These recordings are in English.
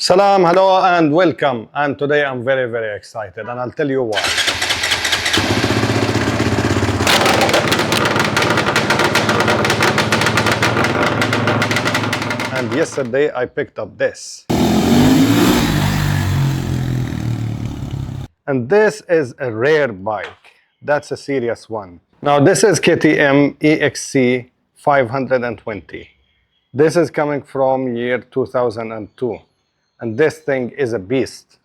Salam, hello and welcome. And today I'm very excited and I'll tell you why. And yesterday I picked up this. And this is a rare bike. That's a serious one. Now this is KTM EXC 520. This is coming from year 2002. And this thing is a beast.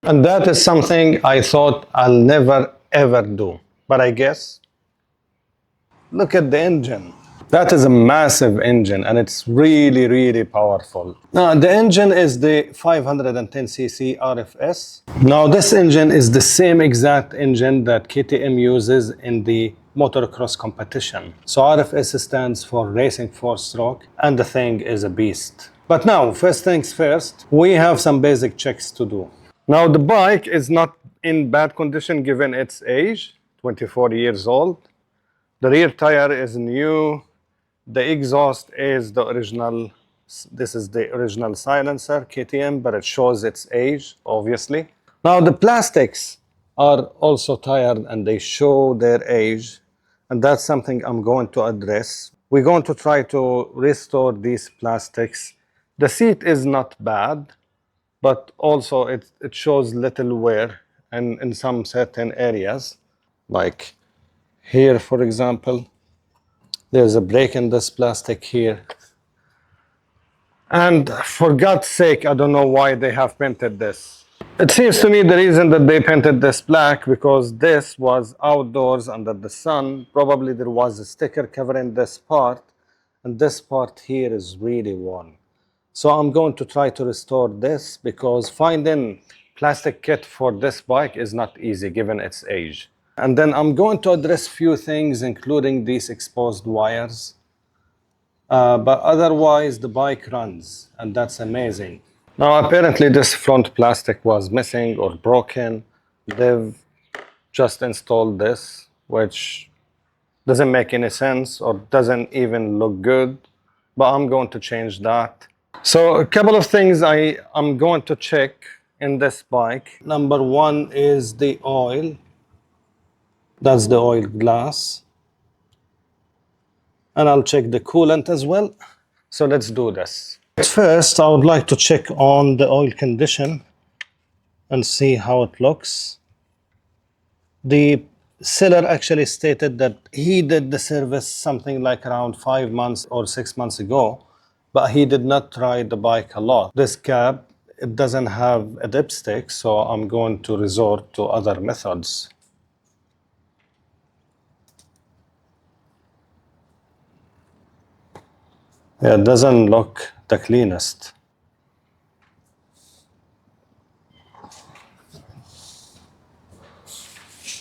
And that is something I thought I'll never ever do. But I guess, look at the engine. That is a massive engine and it's really powerful. Now the engine is the 510cc RFS. Now this engine is the same exact engine that KTM uses in the motocross competition. So RFS stands for Racing 4-Stroke and the thing is a beast. But now, first things first, we have some basic checks to do. Now the bike is not in bad condition given its age, 24 years old. The rear tire is new. The exhaust is the original. This is the original silencer, KTM, but it shows its age, obviously. Now the plastics are also tired and they show their age. And that's something I'm going to address. We're going to try to restore these plastics. The seat is not bad, but also it shows little wear and in some certain areas, like here, for example. There's a break in this plastic here. And for God's sake, I don't know why they have painted this. It seems to me the reason that they painted this black because this was outdoors under the sun. Probably there was a sticker covering this part, and this part here is really worn. So I'm going to try to restore this because finding plastic kit for this bike is not easy given its age. And then I'm going to address few things, including these exposed wires. But otherwise, the bike runs, and that's amazing. Now, apparently, this front plastic was missing or broken. They've just installed this, which doesn't make any sense or doesn't even look good. But I'm going to change that. So, a couple of things I'm going to check in this bike. Number one is the oil. That's the oil glass. And I'll check the coolant as well. So let's do this. First, I would like to check on the oil condition and see how it looks. The seller actually stated that he did the service something like around 5 months or 6 months ago, but he did not ride the bike a lot. This cab, it doesn't have a dipstick, so I'm going to resort to other methods. Yeah, it doesn't look the cleanest.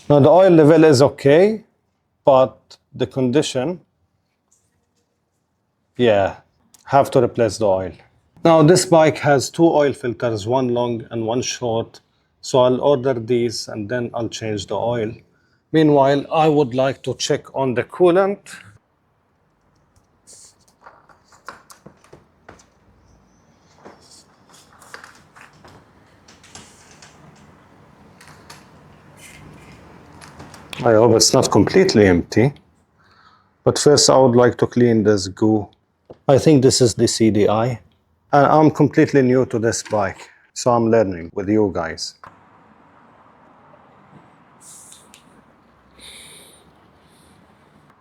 Now the oil level is okay, but the condition, yeah, have to replace the oil. Now this bike has 2 oil filters, one long and one short. So I'll order these and then I'll change the oil. Meanwhile, I would like to check on the coolant. I hope it's not completely empty. But first I would like to clean this goo. I think this is the CDI. And I'm completely new to this bike, so I'm learning with you guys.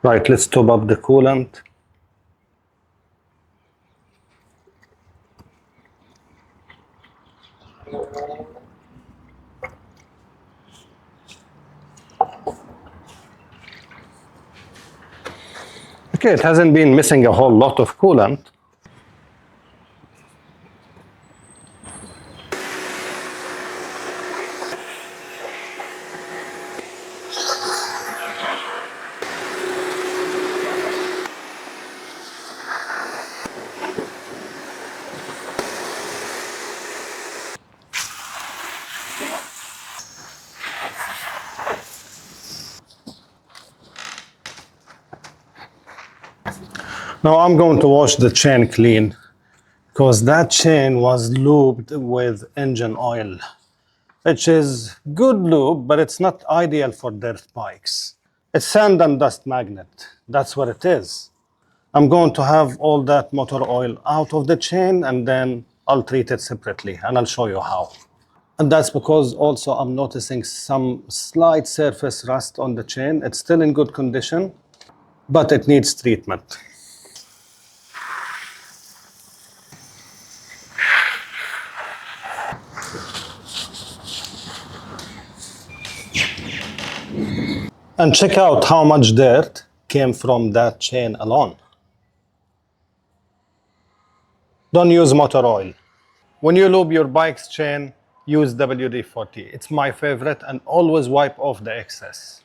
Right, let's top up the coolant. Okay, it hasn't been missing a whole lot of coolant. Now I'm going to wash the chain clean because that chain was lubed with engine oil, which is good lube, but it's not ideal for dirt bikes. It's sand and dust magnet. That's what it is. I'm going to have all that motor oil out of the chain, and then I'll treat it separately, and I'll show you how. And that's because also I'm noticing some slight surface rust on the chain. It's still in good condition, but it needs treatment. And check out how much dirt came from that chain alone. Don't use motor oil. When you lube your bike's chain, use WD-40. It's my favorite, and always wipe off the excess.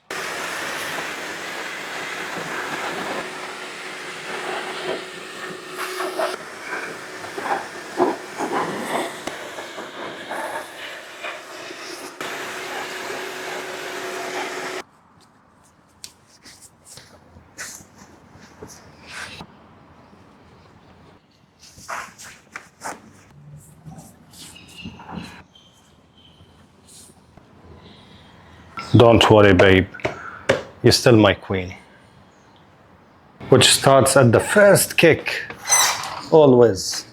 Don't worry, babe. You're still my queen. Which starts at the first kick, always.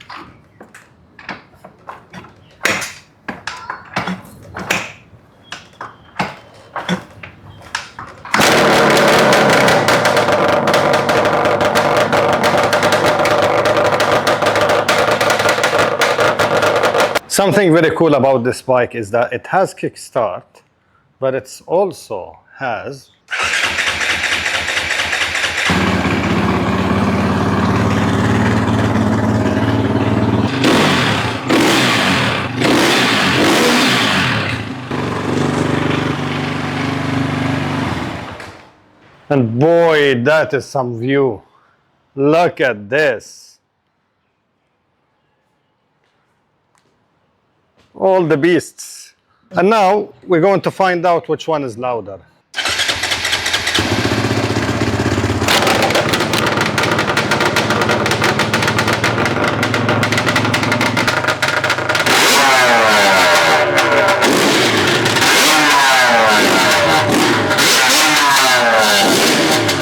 Something very cool about this bike is that it has kickstart, but it also has and boy, that is some view. Look at this. All the beasts. And now we're going to find out which one is louder.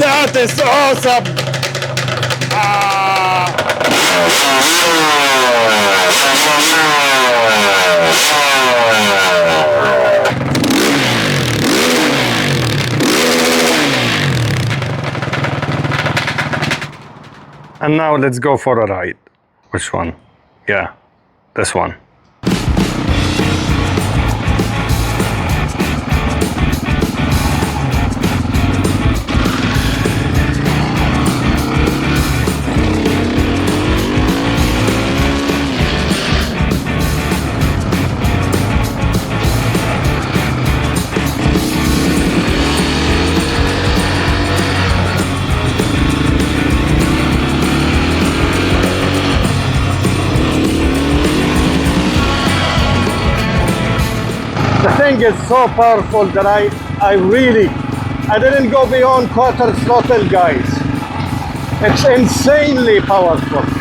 That is awesome! And now let's go for a ride. Which one? Yeah, this one. The thing is so powerful that I didn't go beyond quarter throttle, guys. It's insanely powerful.